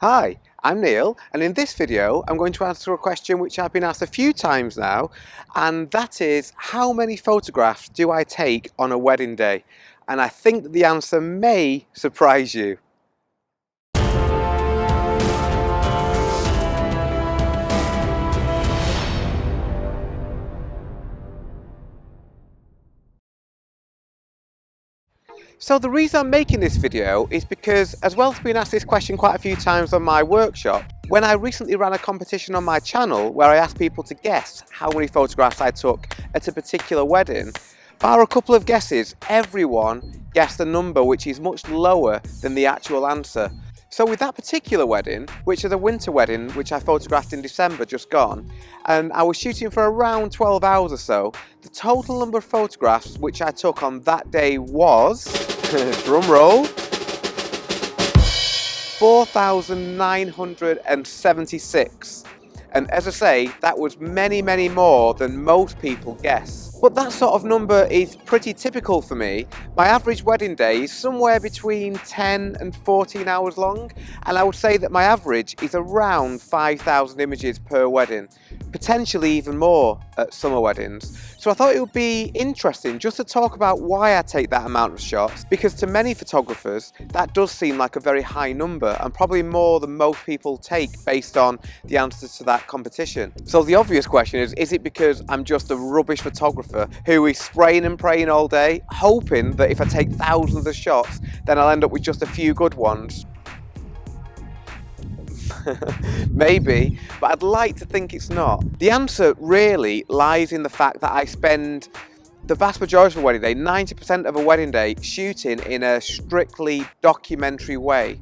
Hi, I'm Neil, and in this video I'm going to answer a question which I've been asked a few times now, and that is, how many photographs do I take on a wedding day? And I think that the answer may surprise you. So the reason I'm making this video is because, as well as being asked this question quite a few times on my workshop, when I recently ran a competition on my channel where I asked people to guess how many photographs I took at a particular wedding, bar a couple of guesses, everyone guessed a number which is much lower than the actual answer. So with that particular wedding, which is a winter wedding which I photographed in December just gone, and I was shooting for around 12 hours or so, the total number of photographs which I took on that day was, drum roll, 4,976. And as I say, that was many more than most people guess. But that sort of number is pretty typical for me. My average wedding day is somewhere between 10 and 14 hours long, and I would say that my average is around 5,000 images per wedding, potentially even more at summer weddings. So I thought it would be interesting just to talk about why I take that amount of shots, because to many photographers that does seem like a very high number and probably more than most people take based on the answers to that competition. So the obvious question is it because I'm just a rubbish photographer who is spraying and praying all day, hoping that if I take thousands of shots, then I'll end up with just a few good ones? Maybe, but I'd like to think it's not. The answer really lies in the fact that I spend the vast majority of a wedding day, 90% of a wedding day, shooting in a strictly documentary way,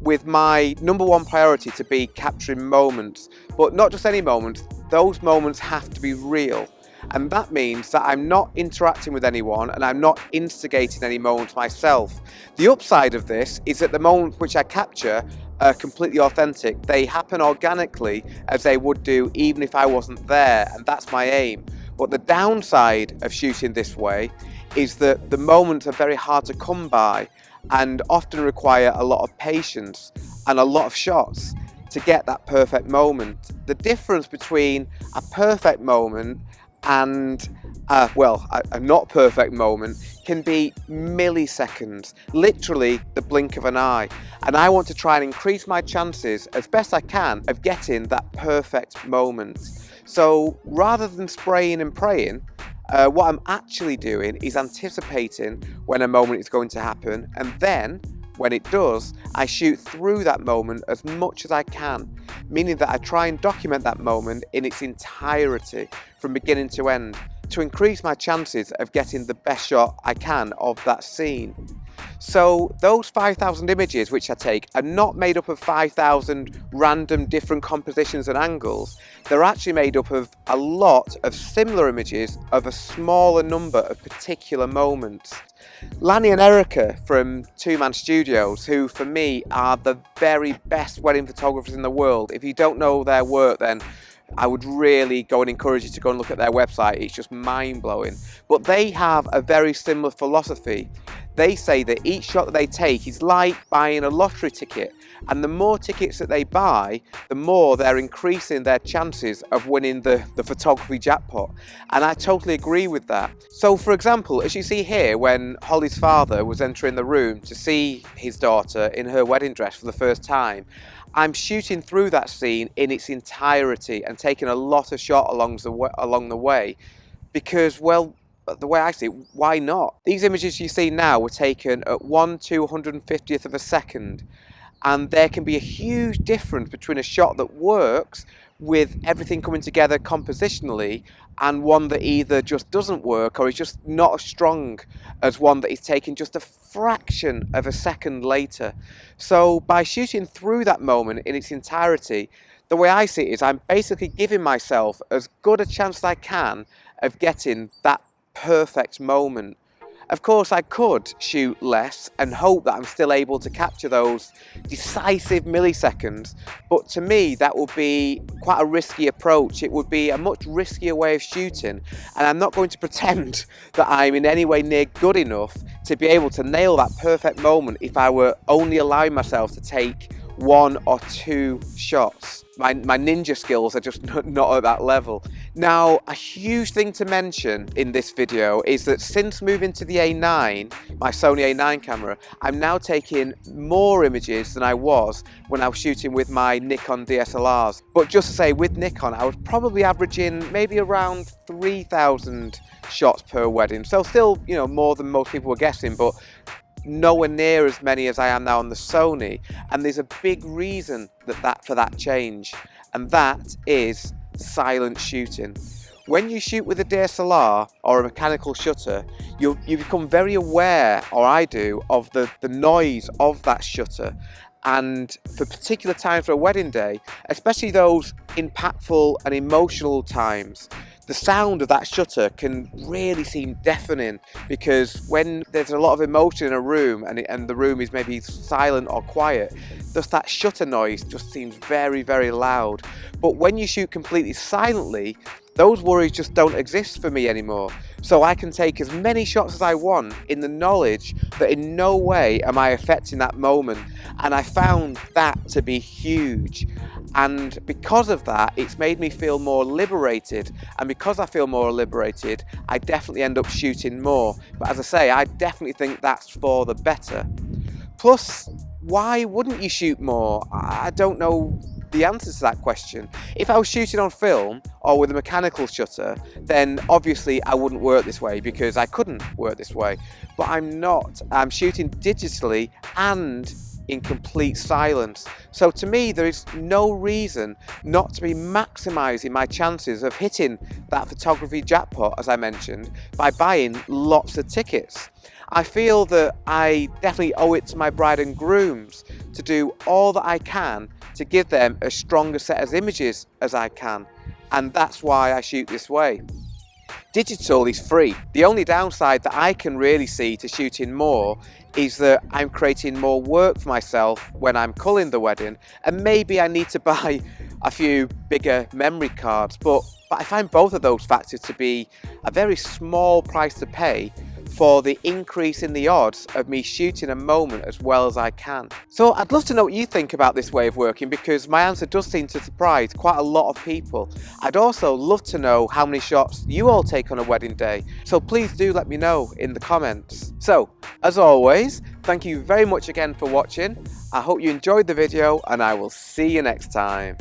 with my number one priority to be capturing moments, but not just any moments. Those moments have to be real. And that means that I'm not interacting with anyone and I'm not instigating any moments myself. The upside of this is that the moments which I capture are completely authentic. They happen organically as they would do even if I wasn't there, and that's my aim. But the downside of shooting this way is that the moments are very hard to come by and often require a lot of patience and a lot of shots to get that perfect moment. The difference between a perfect moment and a not perfect moment can be milliseconds, literally the blink of an eye. And I want to try and increase my chances as best I can of getting that perfect moment. So rather than spraying and praying, what I'm actually doing is anticipating when a moment is going to happen, and then when it does, I shoot through that moment as much as I can, meaning that I try and document that moment in its entirety from beginning to end to increase my chances of getting the best shot I can of that scene. So those 5,000 images which I take are not made up of 5,000 random different compositions and angles. They're actually made up of a lot of similar images of a smaller number of particular moments. Lanny and Erica from Two Man Studios, who for me are the very best wedding photographers in the world. If you don't know their work, then I would really go and encourage you to go and look at their website. It's just mind-blowing. But they have a very similar philosophy. They say that each shot that they take is like buying a lottery ticket, and the more tickets that they buy, the more they're increasing their chances of winning the photography jackpot. And I totally agree with that. So for example, as you see here, when Holly's father was entering the room to see his daughter in her wedding dress for the first time, I'm shooting through that scene in its entirety and taking a lot of shot along the way because, well, the way I see it, why not? These images you see now were taken at 1/250th of a second, and there can be a huge difference between a shot that works with everything coming together compositionally and one that either just doesn't work or is just not as strong as one that is taken just a fraction of a second later. So by shooting through that moment in its entirety, the way I see it is I'm basically giving myself as good a chance as I can of getting that perfect moment. Of course, I could shoot less and hope that I'm still able to capture those decisive milliseconds, but to me that would be quite a risky approach. It would be a much riskier way of shooting, and I'm not going to pretend that I'm in any way near good enough to be able to nail that perfect moment if I were only allowing myself to take 1 or 2 shots. My ninja skills are just not at that level. Now, a huge thing to mention in this video is that since moving to the A9, my Sony A9 camera, I'm now taking more images than I was when I was shooting with my Nikon DSLRs. But just to say, with Nikon, I was probably averaging maybe around 3,000 shots per wedding. So still, you know, more than most people were guessing, but nowhere near as many as I am now on the Sony. And there's a big reason for that change, and that is silent shooting. When you shoot with a DSLR or a mechanical shutter, you become very aware, or I do, of the noise of that shutter. And for particular times for a wedding day, especially those impactful and emotional times, the sound of that shutter can really seem deafening, because when there's a lot of emotion in a room and the room is maybe silent or quiet, just that shutter noise just seems very, very loud. But when you shoot completely silently, those worries just don't exist for me anymore. So I can take as many shots as I want in the knowledge that in no way am I affecting that moment. And I found that to be huge. And because of that, it's made me feel more liberated. And because I feel more liberated, I definitely end up shooting more. But as I say, I definitely think that's for the better. Plus, why wouldn't you shoot more? I don't know the answer to that question. If I was shooting on film or with a mechanical shutter, then obviously I wouldn't work this way, because I couldn't work this way. But I'm not. I'm shooting digitally and in complete silence. So to me, there is no reason not to be maximizing my chances of hitting that photography jackpot, as I mentioned, by buying lots of tickets. I feel that I definitely owe it to my bride and grooms to do all that I can to give them as strong a set of images as I can. And that's why I shoot this way. Digital is free. The only downside that I can really see to shooting more is that I'm creating more work for myself when I'm culling the wedding, and maybe I need to buy a few bigger memory cards. But I find both of those factors to be a very small price to pay for the increase in the odds of me shooting a moment as well as I can. So I'd love to know what you think about this way of working, because my answer does seem to surprise quite a lot of people. I'd also love to know how many shots you all take on a wedding day, so please do let me know in the comments. So, as always, thank you very much again for watching. I hope you enjoyed the video, and I will see you next time.